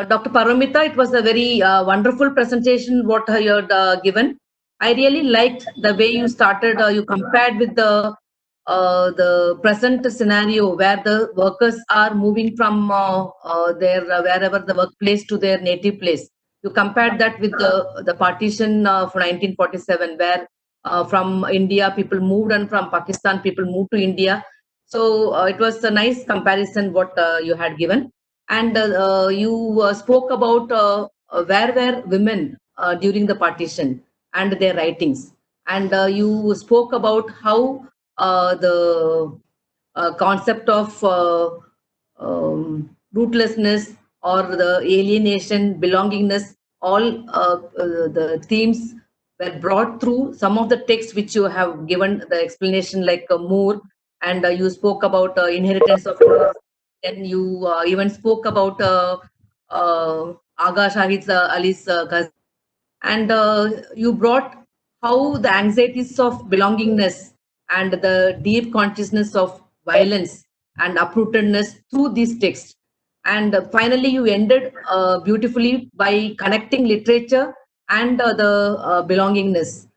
Dr. Paramita, it was a very wonderful presentation what you had given. I really liked the way you started. You compared with the present scenario where the workers are moving from their wherever the workplace to their native place. You compared that with the partition of 1947, where from India people moved and from Pakistan people moved to India. So it was a nice comparison what you had given. And you spoke about where were women during the partition and their writings. And you spoke about how the concept of rootlessness or the alienation, belongingness, all the themes were brought through some of the texts which you have given the explanation, like Moore, and you spoke about inheritance of truth. Then you even spoke about Aga Shahid Ali's Ghazal, and you brought how the anxieties of belongingness and the deep consciousness of violence and uprootedness through these texts. And finally, you ended beautifully by connecting literature and the belongingness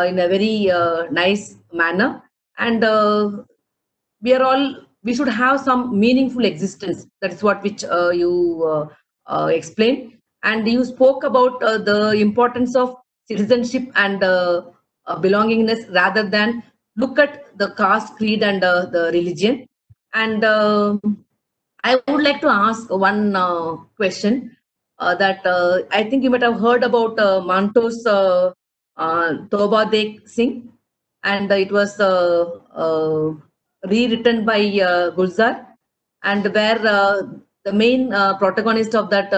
in a very nice manner. And we should have some meaningful existence. That is what which you explained. And you spoke about the importance of citizenship and belongingness rather than look at the caste, creed, and the religion. And I would like to ask one question that I think you might have heard about Manto's Toba Dek Singh, and it was rewritten by Gulzar, and where the main protagonist of that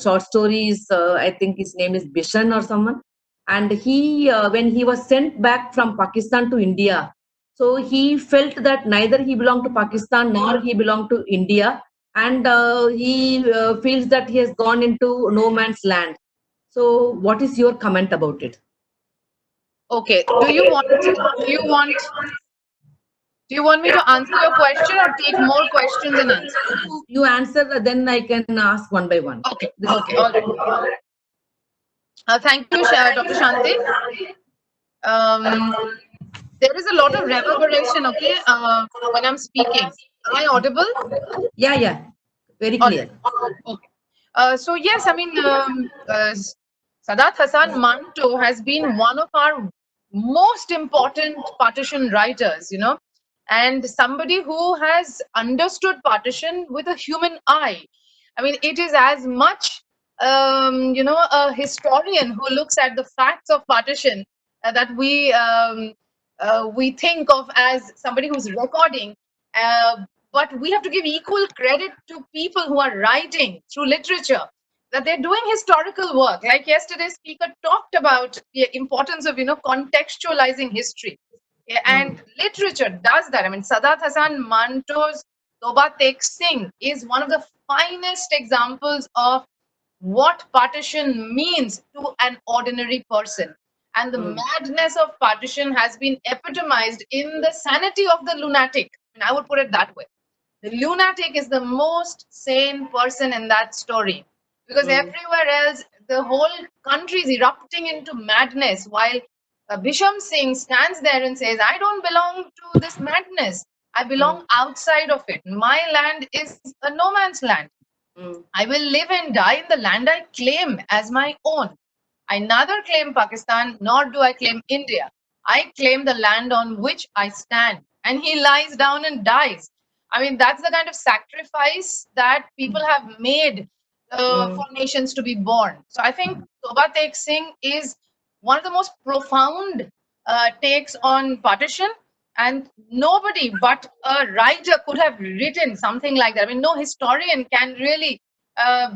short story is, I think his name is Bishan or someone, and he, when he was sent back from Pakistan to India, so he felt that neither he belonged to Pakistan nor he belonged to India, and he feels that he has gone into no man's land. So, what is your comment about it? Okay. Do you want me to answer your question or take more questions and answer? You answer, then I can ask one by one. Okay. Okay. All right. Thank you, Dr. Shanti. There is a lot of reverberation, okay, when I'm speaking. Am I audible? Yeah, very clear. Okay. So yes, I mean, Sadat Hasan Manto has been one of our most important partition writers, and somebody who has understood partition with a human eye. I mean, it is as much, a historian who looks at the facts of partition that we think of as somebody who's recording. But we have to give equal credit to people who are writing through literature, that they're doing historical work. Like yesterday's speaker talked about the importance of, contextualizing history. And literature does that. I mean, Sadat Hasan Manto's Toba Tek Singh is one of the finest examples of what partition means to an ordinary person. And the madness of partition has been epitomized in the sanity of the lunatic. And I would put it that way. The lunatic is the most sane person in that story, because everywhere else, the whole country is erupting into madness, while Bisham Singh stands there and says, I don't belong to this madness. I belong outside of it. My land is a no man's land. I will live and die in the land I claim as my own. I neither claim Pakistan nor do I claim India. I claim the land on which I stand. And he lies down and dies. I mean, that's the kind of sacrifice that people have made for nations to be born. So I think Toba Tek Singh is one of the most profound takes on partition. And nobody but a writer could have written something like that. I mean, no historian can really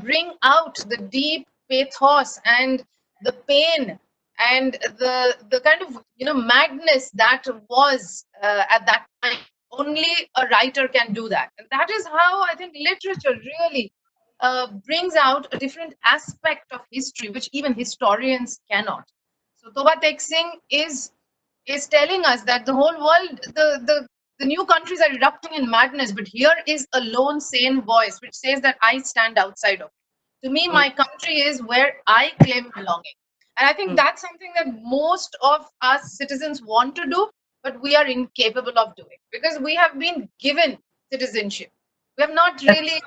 bring out the deep pathos and the pain and the kind of madness that was at that time. Only a writer can do that, and that is how I think literature really brings out a different aspect of history, which even historians cannot. So Toba Tek Singh is telling us that the whole world, the new countries are erupting in madness, but here is a lone sane voice which says that I stand outside of it. To me, my country is where I claim belonging. And I think that's something that most of us citizens want to do, but we are incapable of doing because we have been given citizenship. We have not really,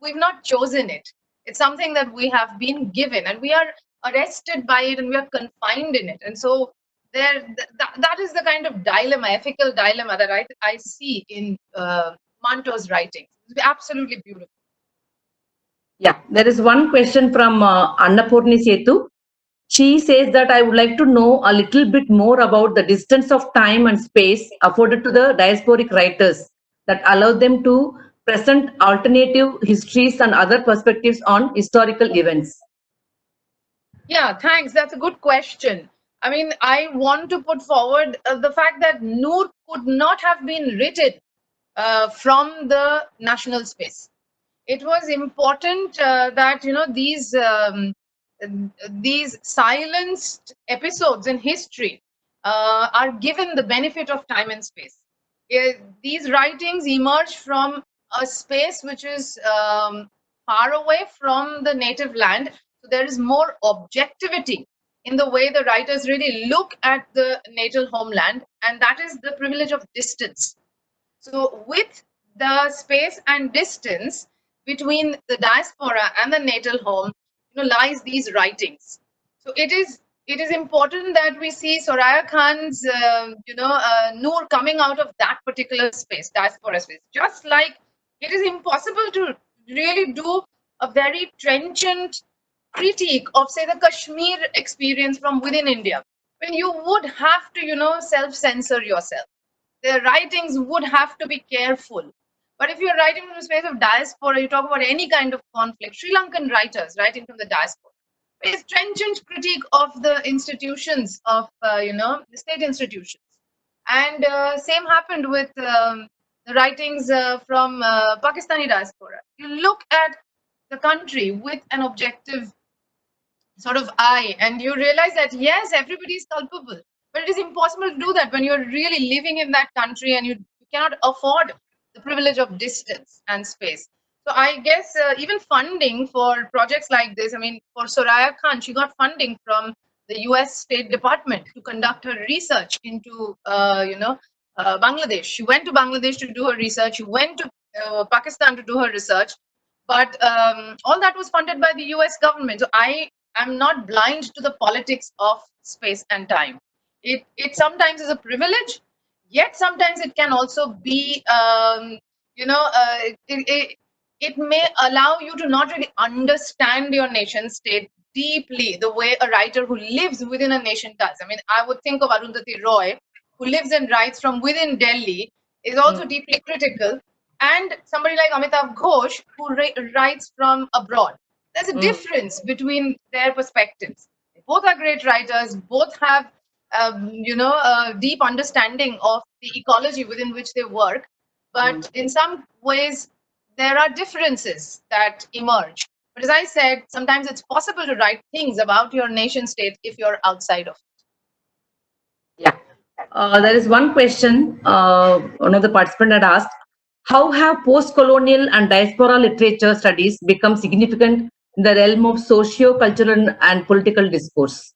we've not chosen it. It's something that we have been given, and we are arrested by it, and we are confined in it. And so that is the kind of dilemma, ethical dilemma that I see in Manto's writings. It's absolutely beautiful. Yeah, there is one question from Annapurni Setu. She says that I would like to know a little bit more about the distance of time and space afforded to the diasporic writers that allow them to present alternative histories and other perspectives on historical events. Yeah, thanks. That's a good question. I mean, I want to put forward the fact that Noor could not have been written from the national space. It was important that these silenced episodes in history are given the benefit of time and space. These writings emerge from a space which is far away from the native land, so there is more objectivity in the way the writers really look at the natal homeland, and that is the privilege of distance. So with the space and distance between the diaspora and the natal home, lies these writings. So it is important that we see Soraya Khan's Noor coming out of that particular space, diaspora space. Just like it is impossible to really do a very trenchant critique of, say, the Kashmir experience from within India, when you would have to self-censor yourself. Their writings would have to be careful. But if you're writing from the space of diaspora, you talk about any kind of conflict. Sri Lankan writers writing from the diaspora, it's trenchant critique of the institutions of the state institutions. And same happened with the writings from Pakistani diaspora. You look at the country with an objective sort of eye, and you realize that yes, everybody is culpable, but it is impossible to do that when you're really living in that country and you cannot afford the privilege of distance and space. So I guess even funding for projects like this, I mean, for Soraya Khan, she got funding from the US State Department to conduct her research into Bangladesh. She went to Bangladesh to do her research. She went to Pakistan to do her research, but all that was funded by the US government. So I'm not blind to the politics of space and time. It sometimes is a privilege, yet sometimes it can also be, it may allow you to not really understand your nation state deeply the way a writer who lives within a nation does. I mean, I would think of Arundhati Roy, who lives and writes from within Delhi, is also deeply critical, and somebody like Amitav Ghosh, who writes from abroad. There's a difference between their perspectives. Both are great writers. Both have, a deep understanding of the ecology within which they work. But in some ways, there are differences that emerge. But as I said, sometimes it's possible to write things about your nation state if you're outside of it. Yeah. There is one question one of the participants had asked: how have post-colonial and diaspora literature studies become significant in the realm of socio-cultural and political discourse?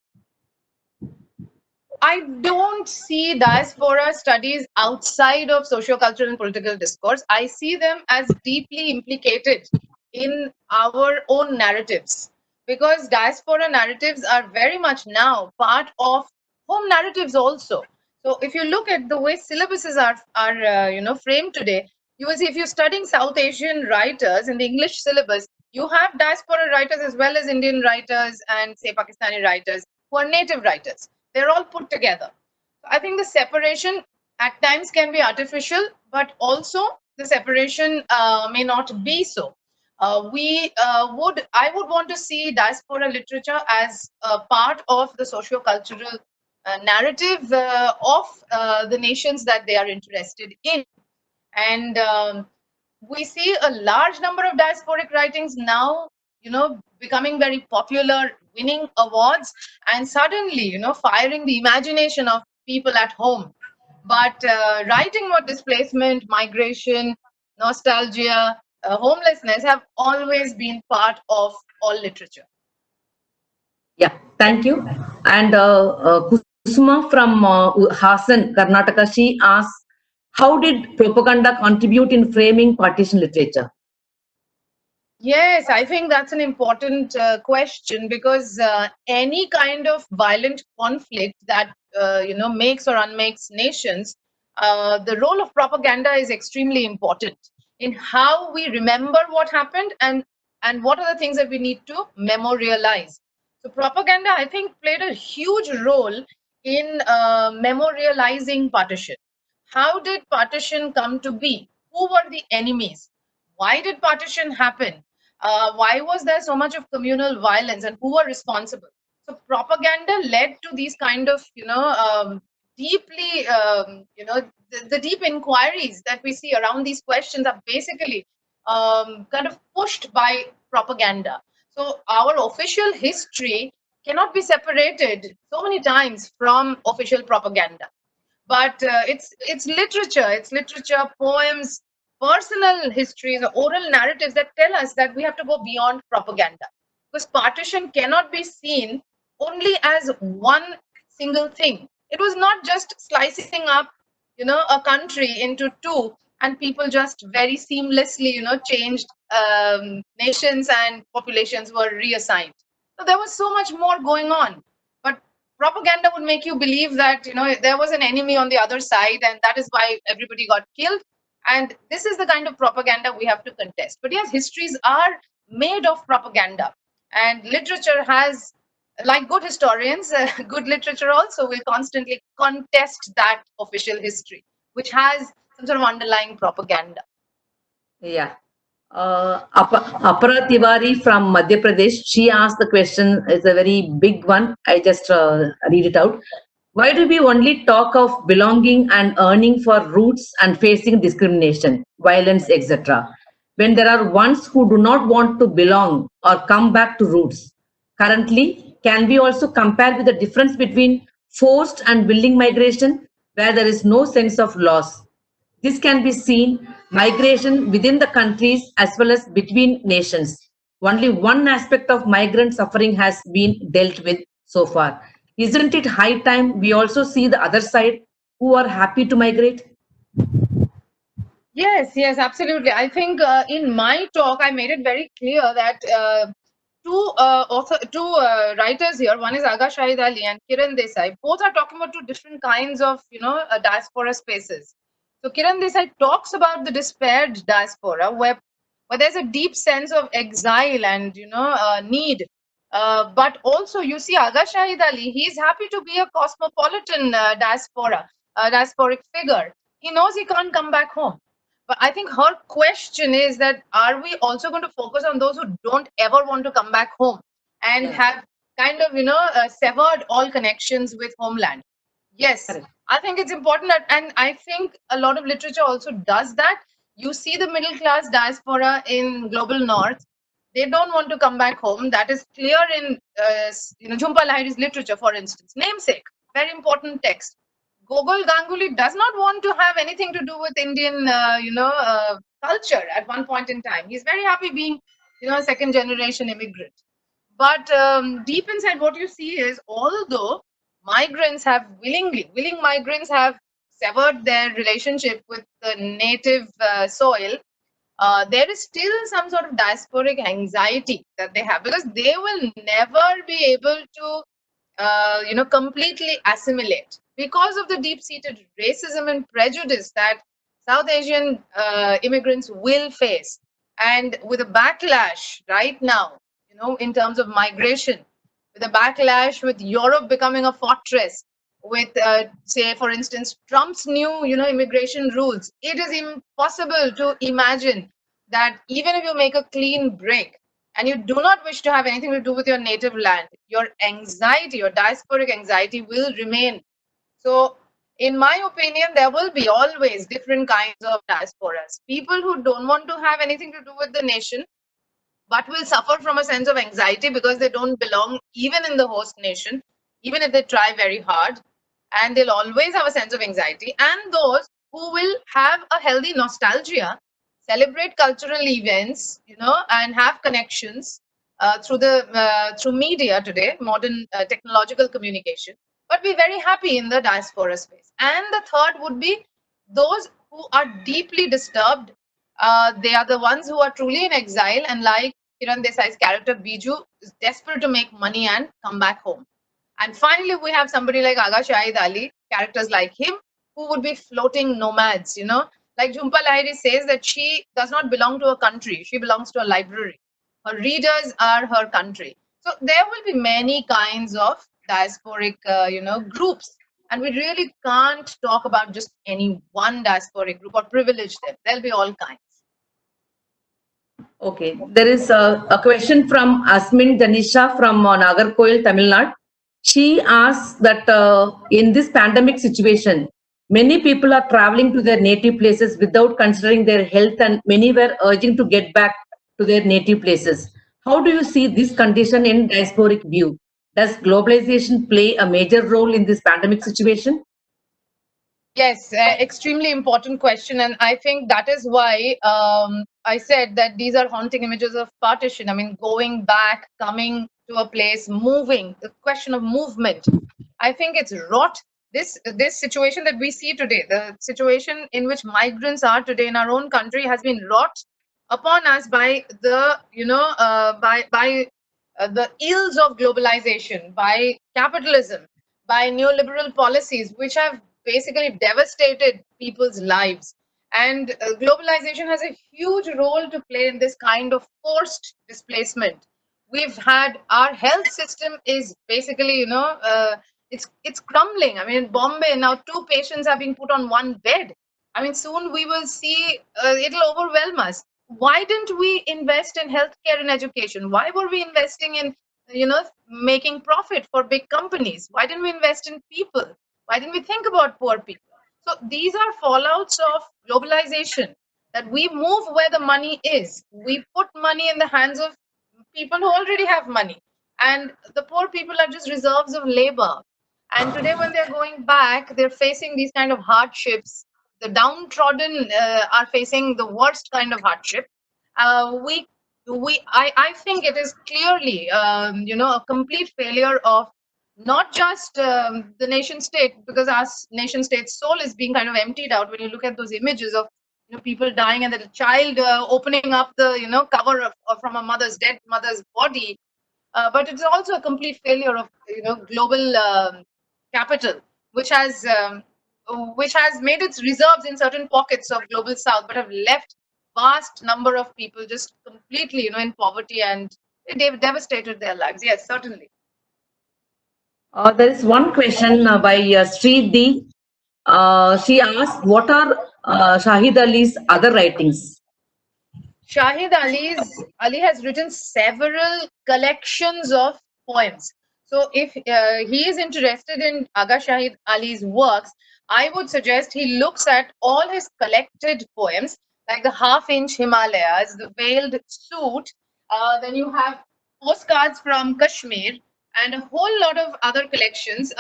I don't see diaspora studies outside of socio-cultural and political discourse. I see them as deeply implicated in our own narratives, because diaspora narratives are very much now part of home narratives also. So if you look at the way syllabuses are framed today, you will see if you're studying South Asian writers in the English syllabus, you have diaspora writers as well as Indian writers and, say, Pakistani writers who are native writers. They're all put together. I think the separation at times can be artificial, but also the separation may not be so. I would want to see diaspora literature as a part of the socio-cultural narrative of the nations that they are interested in. And we see a large number of diasporic writings now, becoming very popular, winning awards, and suddenly, firing the imagination of people at home. But writing about displacement, migration, nostalgia, homelessness have always been part of all literature. Yeah, thank you. And Kusuma from Hasan, Karnataka, she asks, how did propaganda contribute in framing partition literature? Yes, I think that's an important question, because any kind of violent conflict that makes or unmakes nations, the role of propaganda is extremely important in how we remember what happened, and what are the things that we need to memorialize. So propaganda, I think, played a huge role in memorializing partition. How did partition come to be? Who were the enemies? Why did partition happen? Why was there so much of communal violence, and who were responsible? So propaganda led to these kind of deeply the deep inquiries that we see around these questions are basically kind of pushed by propaganda. So our official history cannot be separated so many times from official propaganda. But it's literature, poems, personal histories, or oral narratives that tell us that we have to go beyond propaganda, because partition cannot be seen only as one single thing. It was not just slicing up a country into two, and people just very seamlessly changed nations, and populations were reassigned. So there was so much more going on. But propaganda would make you believe that there was an enemy on the other side, and that is why everybody got killed. And this is the kind of propaganda we have to contest. But yes, histories are made of propaganda, and literature has, like good historians, good literature also will constantly contest that official history, which has some sort of underlying propaganda. Yeah. Apara Tiwari from Madhya Pradesh, she asked the question, it's a very big one. I just read it out. Why do we only talk of belonging and earning for roots and facing discrimination, violence, etc., when there are ones who do not want to belong or come back to roots? Currently, can we also compare with the difference between forced and willing migration, where there is no sense of loss? This can be seen migration within the countries as well as between nations. Only one aspect of migrant suffering has been dealt with so far. Isn't it high time we also see the other side who are happy to migrate? Yes, absolutely. I think in my talk, I made it very clear that two writers here, one is Aga Shahid Ali and Kiran Desai, both are talking about two different kinds of, diaspora spaces. So Kiran Desai talks about the despaired diaspora, where there's a deep sense of exile and, need. But also you see Aga Shahid Ali, he's happy to be a cosmopolitan diasporic figure. He knows he can't come back home. But I think her question is that, are we also going to focus on those who don't ever want to come back home and have kind of, severed all connections with homeland? Yes, Correct. I think it's important and I think a lot of literature also does that. You see the middle class diaspora in global north. They don't want to come back home. That is clear in, Jhumpa Lahiri's literature, for instance. Namesake, very important text. Gogol Ganguly does not want to have anything to do with Indian, culture at one point in time. He's very happy being, a second generation immigrant. But deep inside, what you see is, although willing migrants have severed their relationship with the native soil, there is still some sort of diasporic anxiety that they have, because they will never be able to completely assimilate because of the deep-seated racism and prejudice that South Asian immigrants will face. And with a backlash right now, in terms of migration, with a backlash with Europe becoming a fortress, with, say, for instance, Trump's new, immigration rules, it is impossible to imagine that even if you make a clean break, and you do not wish to have anything to do with your native land, your anxiety, your diasporic anxiety will remain. So, in my opinion, there will be always different kinds of diasporas. People who don't want to have anything to do with the nation, but will suffer from a sense of anxiety because they don't belong even in the host nation, even if they try very hard. And they'll always have a sense of anxiety. And those who will have a healthy nostalgia, celebrate cultural events, and have connections through media today, modern technological communication, but be very happy in the diaspora space. And the third would be those who are deeply disturbed. They are the ones who are truly in exile, and like Kiran Desai's character Biju is desperate to make money and come back home. And finally, we have somebody like Aga Shahid Ali, characters like him, who would be floating nomads, Like Jhumpa Lahiri says that she does not belong to a country, she belongs to a library. Her readers are her country. So there will be many kinds of diasporic, groups. And we really can't talk about just any one diasporic group or privilege them. There'll be all kinds. Okay, there is a question from Asmin Danisha from Nagarkoil, Tamil Nadu. She asks that in this pandemic situation, many people are traveling to their native places without considering their health, and many were urging to get back to their native places. How do you see this condition in diasporic view? Does globalization play a major role in this pandemic situation? Yes, extremely important question. And I think that is why I said that these are haunting images of partition. I mean, going back, coming to a place, moving, the question of movement. I think it's wrought. This situation that we see today, the situation in which migrants are today in our own country, has been wrought upon us by the, the ills of globalization, by capitalism, by neoliberal policies, which have basically devastated people's lives. And globalization has a huge role to play in this kind of forced displacement. We've had our health system is basically, it's crumbling. I mean, in Bombay now, 2 patients are being put on one bed. I mean, soon we will see it'll overwhelm us. Why didn't we invest in healthcare and education? Why were we investing in, making profit for big companies? Why didn't we invest in people? Why didn't we think about poor people? So these are fallouts of globalization, that we move where the money is. We put money in the hands of people who already have money. And the poor people are just reserves of labor. And today, when they're going back, they're facing these kind of hardships. The downtrodden are facing the worst kind of hardship. I think it is clearly, a complete failure of not just the nation state, because our nation state soul is being kind of emptied out when you look at those images of people dying and the child opening up the cover of from a dead mother's body. But it's also a complete failure of global capital, which has made its reserves in certain pockets of global south, but have left vast number of people just completely in poverty, and they've devastated their lives. Yes, certainly. There is one question by Sri D. She asked, what are Shahid Ali's other writings? Shahid Ali has written several collections of poems. So if he is interested in Aga Shahid Ali's works, I would suggest he looks at all his collected poems, like the Half-Inch Himalayas, the Veiled Suit. Then you have Postcards from Kashmir, and a whole lot of other collections.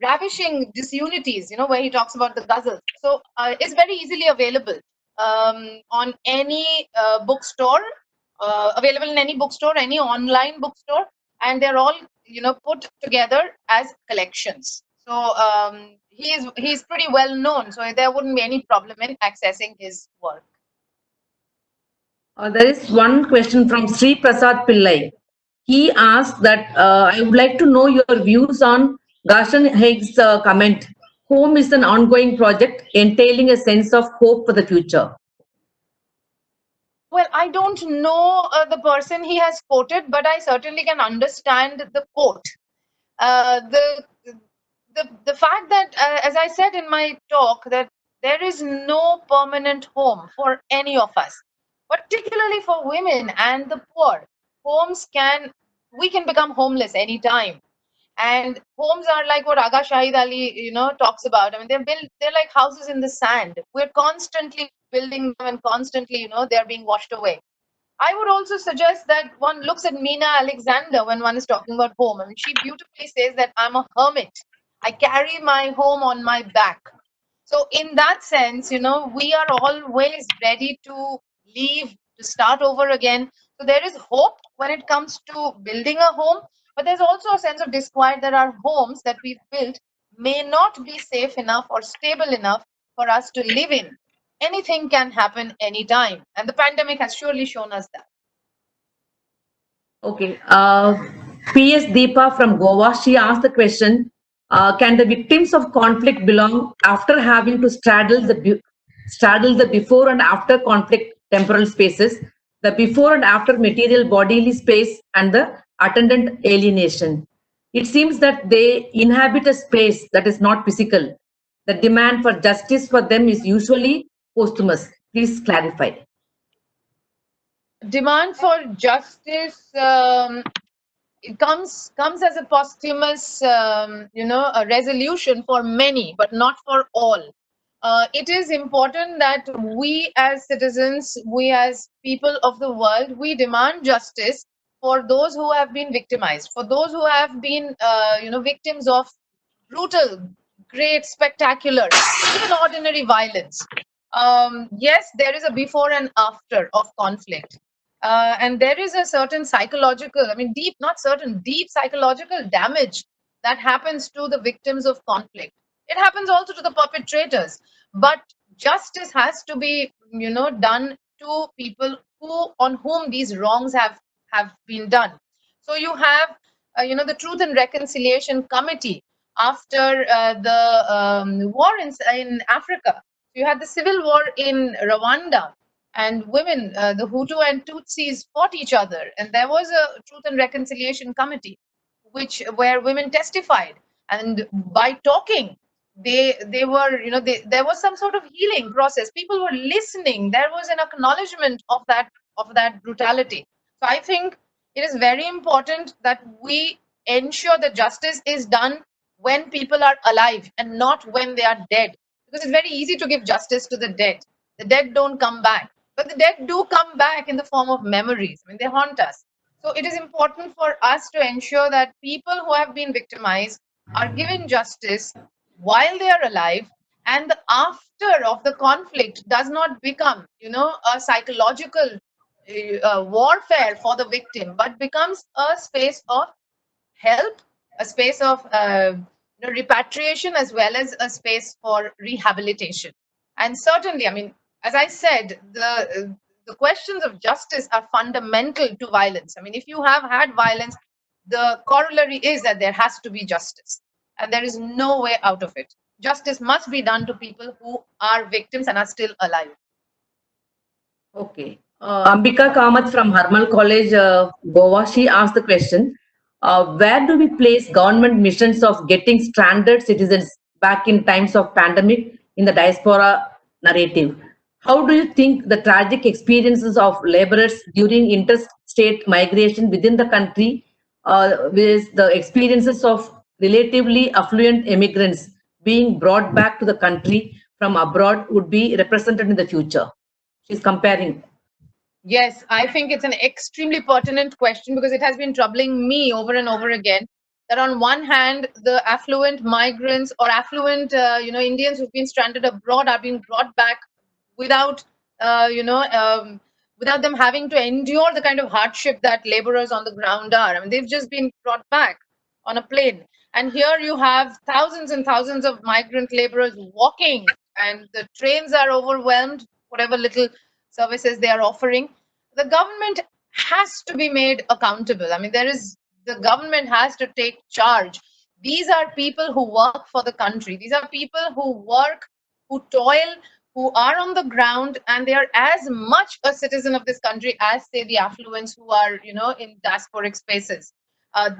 Ravishing Disunities, where he talks about the ghazals. So it's very easily available on any bookstore, available in any bookstore, any online bookstore, and they're all put together as collections. So he's pretty well known, so there wouldn't be any problem in accessing his work. There is one question from Sri Prasad Pillai. He asked that I would like to know your views on Garshan Haig's comment. Home is an ongoing project entailing a sense of hope for the future. Well, I don't know the person he has quoted, but I certainly can understand the quote. The fact that, as I said in my talk, that there is no permanent home for any of us, particularly for women and the poor. We can become homeless anytime. And homes are like what Aga Shahid Ali, talks about. I mean, they're like houses in the sand. We're constantly building them, and constantly, they're being washed away. I would also suggest that one looks at Mina Alexander when one is talking about home. I mean, she beautifully says that I'm a hermit. I carry my home on my back. So in that sense, we are always ready to leave, to start over again. So there is hope when it comes to building a home, but there's also a sense of disquiet that our homes that we've built may not be safe enough or stable enough for us to live in. Anything can happen anytime, and the pandemic has surely shown us that. Okay. PS Deepa from Goa, she asked the question, can the victims of conflict belong after having to straddle the before and after conflict temporal spaces, the before and after material bodily space, and the attendant alienation? It seems that they inhabit a space that is not physical. The demand for justice for them is usually posthumous. Please clarify. Demand for justice, it comes as a posthumous a resolution for many, but not for all. It is important that we as citizens, we as people of the world, we demand justice for those who have been victimized, for those who have been victims of brutal, great, spectacular, even ordinary violence. Yes, there is a before and after of conflict. And there is a certain psychological, I mean, deep psychological damage that happens to the victims of conflict. It happens also to the perpetrators. But justice has to be, done to people on whom these wrongs have been done. So you have, the Truth and Reconciliation Committee after the war in Africa. You had the civil war in Rwanda, and women, the Hutu and Tutsis, fought each other, and there was a Truth and Reconciliation Committee, where women testified, and by talking, they were, there was some sort of healing process. People were listening. There was an acknowledgement of that brutality. So I think it is very important that we ensure that justice is done when people are alive and not when they are dead, because it's very easy to give justice to the dead. The dead don't come back, but the dead do come back in the form of memories. I mean, they haunt us. So it is important for us to ensure that people who have been victimized are given justice while they are alive, and the after of the conflict does not become, a psychological warfare for the victim, but becomes a space of help, a space of repatriation, as well as a space for rehabilitation. And certainly, I mean, as I said, the questions of justice are fundamental to violence. I mean, if you have had violence, the corollary is that there has to be justice, and there is no way out of it. Justice must be done to people who are victims and are still alive. Okay. Ambika Kamath from Harmal College, Goa, she asked the question, where do we place government missions of getting stranded citizens back in times of pandemic in the diaspora narrative? How do you think the tragic experiences of laborers during interstate migration within the country with the experiences of relatively affluent immigrants being brought back to the country from abroad would be represented in the future? She's comparing. Yes, I think it's an extremely pertinent question, because it has been troubling me over and over again. That on one hand, the affluent migrants or affluent, Indians who've been stranded abroad are being brought back without, without them having to endure the kind of hardship that laborers on the ground are. I mean, they've just been brought back on a plane. And here you have thousands and thousands of migrant laborers walking, and the trains are overwhelmed, whatever little services they are offering. The government has to be made accountable. I mean, the government has to take charge. These are people who work for the country. These are people who work, who toil, who are on the ground, and they are as much a citizen of this country as, say, the affluents who are, in diasporic spaces.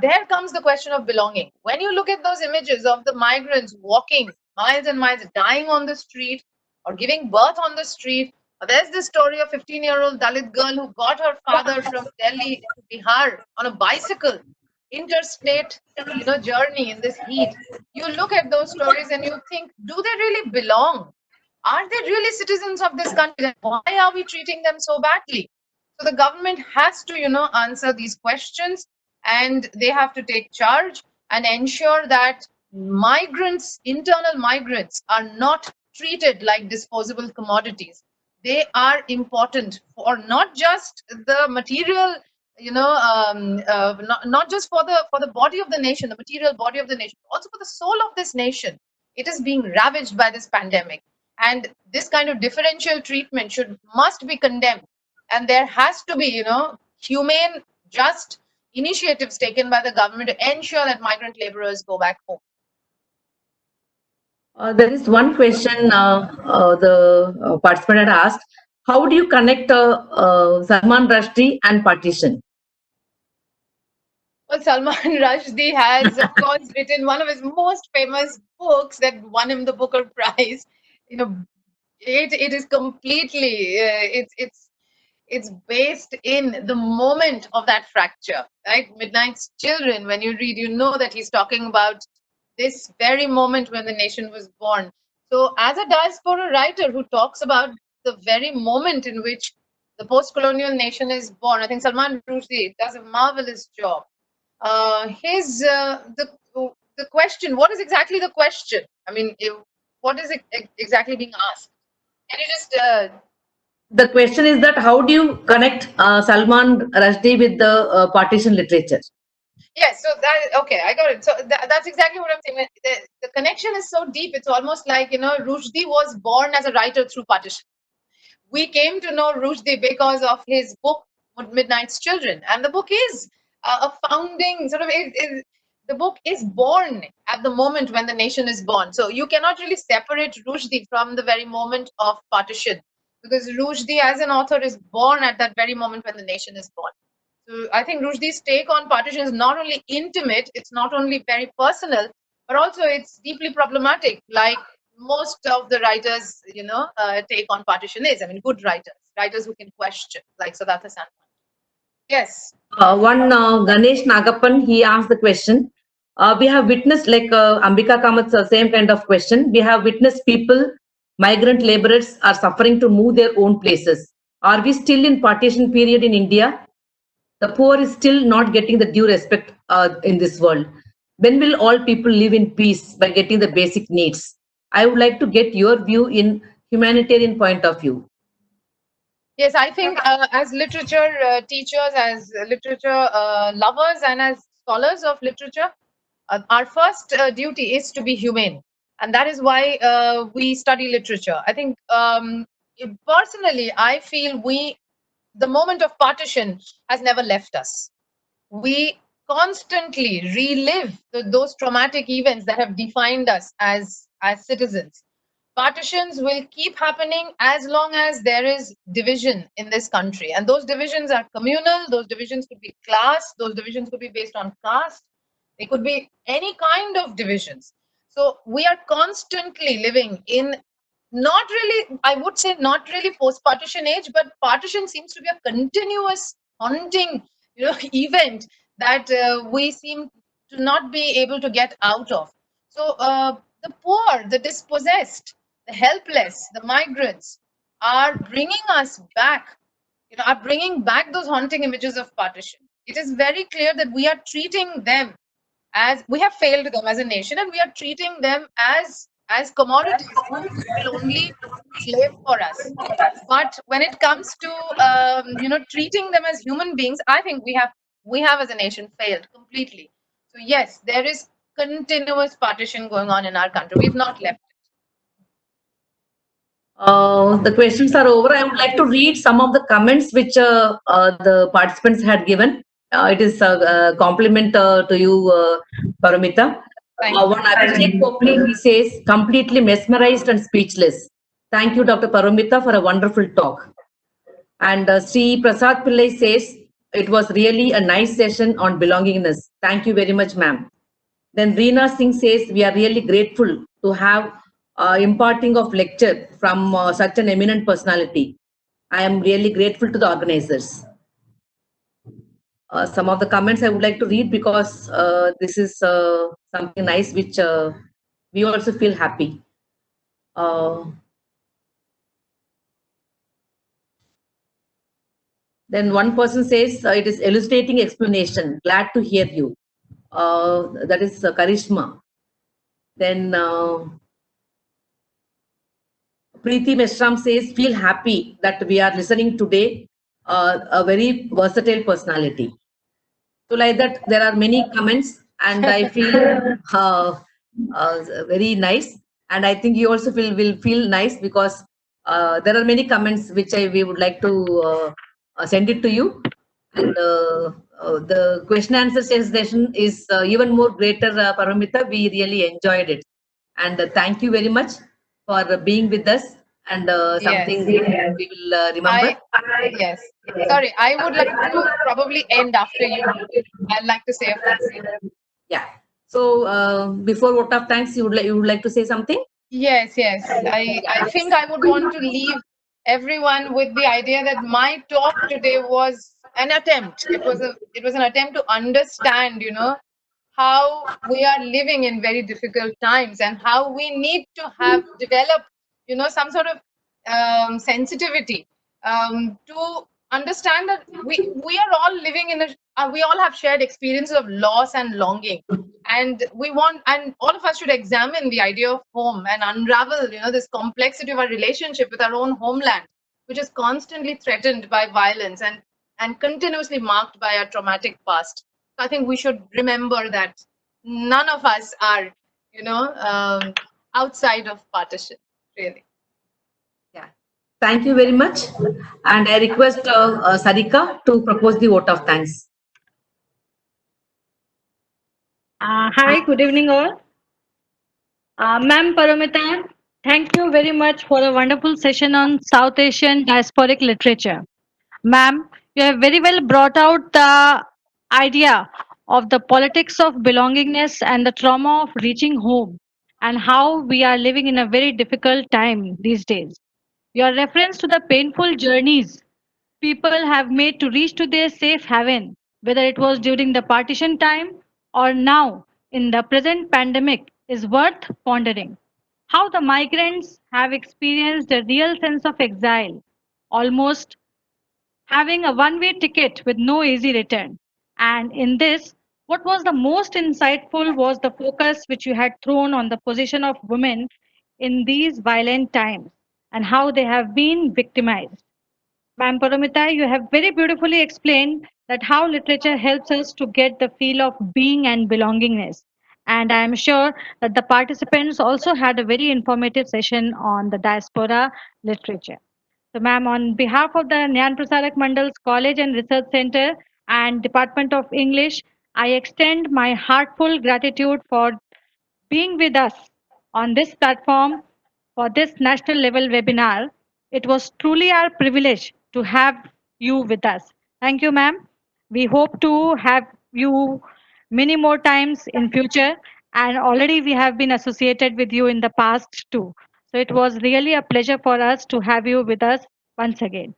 There comes the question of belonging. When you look at those images of the migrants walking miles and miles, dying on the street or giving birth on the street, there's this story of 15-year-old Dalit girl who got her father from Delhi to Bihar on a bicycle, interstate, journey in this heat. You look at those stories and you think, do they really belong? Are they really citizens of this country? Why are we treating them so badly? So the government has to, answer these questions, and they have to take charge and ensure that migrants, internal migrants, are not treated like disposable commodities. They are important for not just the material, not just for the body of the nation, the material body of the nation, also for the soul of this nation. It is being ravaged by this pandemic, and this kind of differential treatment must be condemned. And there has to be, humane, just initiatives taken by the government to ensure that migrant laborers go back home. There is one question the participant had asked. How do you connect Salman Rushdie and partition? Well, Salman Rushdie has, of course, written one of his most famous books that won him the Booker Prize. It is completely it's based in the moment of that fracture, right? Midnight's Children. When you read, you know that he's talking about this very moment when the nation was born. So, as a diaspora writer who talks about the very moment in which the post-colonial nation is born, I think Salman Rushdie does a marvelous job. The question, what is exactly the question? I mean, what is it exactly being asked? Can you just the question is that how do you connect Salman Rushdie with the partition literature? Yes, so that, okay, I got it. So that's exactly what I'm saying. The connection is so deep. It's almost like, Rushdie was born as a writer through partition. We came to know Rushdie because of his book Midnight's Children, and the book is a founding sort of. The book is born at the moment when the nation is born. So you cannot really separate Rushdie from the very moment of partition, because Rushdie as an author is born at that very moment when the nation is born. So I think Rushdie's take on partition is not only intimate, it's not only very personal, but also it's deeply problematic, like most of the writers, take on partition is. I mean, good writers who can question, like Sadat Hasan. Yes. One Ganesh Nagappan, he asked the question. We have witnessed, like Ambika Kamat's same kind of question. We have witnessed people, migrant laborers are suffering to move their own places. Are we still in partition period in India? The poor is still not getting the due respect in this world. When will all people live in peace by getting the basic needs? I would like to get your view in humanitarian point of view. Yes, I think as literature teachers, as literature lovers, and as scholars of literature, our first duty is to be humane. And that is why we study literature. I think personally, I feel the moment of partition has never left us. We constantly relive those traumatic events that have defined us as citizens. Partitions will keep happening as long as there is division in this country. And those divisions are communal, those divisions could be class, those divisions could be based on caste, they could be any kind of divisions. So we are constantly living in not really, I would say, not really post-partition age, but partition seems to be a continuous haunting, event that we seem to not be able to get out of. So the poor, the dispossessed, the helpless, the migrants are bringing us back, are bringing back those haunting images of partition. It is very clear that we are treating them as, we have failed them as a nation, and we are treating them as commodities who will only slave for us. But when it comes to treating them as human beings, I think we have as a nation failed completely. So yes, there is continuous partition going on in our country. We've not left it. The questions are over. I would like to read some of the comments which the participants had given. It is a compliment to you, Paramita. One Abhishek Kopli, he says, completely mesmerized and speechless. Thank you, Dr. Paramita, for a wonderful talk. And Sri Prasad Pillai says, it was really a nice session on belongingness. Thank you very much, ma'am. Then Reena Singh says, we are really grateful to have imparting of lecture from such an eminent personality. I am really grateful to the organizers. Some of the comments I would like to read because this is something nice which we also feel happy. Then one person says, it is elucidating explanation. Glad to hear you. That is Karishma. Then Preeti Meshram says, feel happy that we are listening today, a very versatile personality. So like that, there are many comments, and I feel very nice. And I think you also will feel nice because there are many comments which we would like to send it to you. And the question answer session is even more greater, Paramita. We really enjoyed it, and thank you very much for being with us. And Yes. something we will remember. Yes. Sorry, I would like to probably end after you. I'd like to say a few things. Yeah. So before vote of thanks, you would like to say something? Yes, yes. I think I would want to leave everyone with the idea that my talk today was an attempt. It was an attempt to understand, how we are living in very difficult times and how we need to have developed, some sort of sensitivity to understand that we are all living in we all have shared experiences of loss and longing, and all of us should examine the idea of home and unravel, this complexity of our relationship with our own homeland, which is constantly threatened by violence and continuously marked by our traumatic past. So I think we should remember that none of us are, outside of partition, really. Yeah. Thank you very much. And I request Sarika to propose the vote of thanks. Hi, good evening all. Ma'am Paramita, thank you very much for a wonderful session on South Asian diasporic literature. Ma'am, you have very well brought out the idea of the politics of belongingness and the trauma of reaching home and how we are living in a very difficult time these days. Your reference to the painful journeys people have made to reach to their safe haven, whether it was during the partition time or now in the present pandemic, is worth pondering. How the migrants have experienced a real sense of exile, almost having a one way ticket with no easy return. And in this, what was the most insightful was the focus which you had thrown on the position of women in these violent times and how they have been victimized. Ma'am Paramita, you have very beautifully explained that how literature helps us to get the feel of being and belongingness. And I am sure that the participants also had a very informative session on the diaspora literature. So, ma'am, on behalf of the Nyan Prasarak Mandal's College and Research Center and Department of English, I extend my heartful gratitude for being with us on this platform for this national level webinar. It was truly our privilege to have you with us. Thank you, ma'am. We hope to have you many more times in future, and already we have been associated with you in the past too. So it was really a pleasure for us to have you with us once again.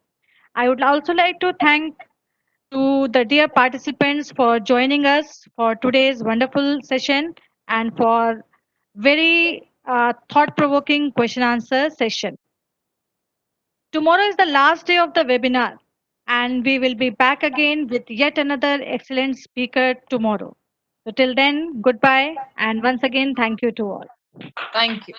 I would also like to thank to the dear participants for joining us for today's wonderful session and for very thought-provoking question answer session. Tomorrow is the last day of the webinar and we will be back again with yet another excellent speaker tomorrow. So till then, goodbye and once again, thank you to all. Thank you.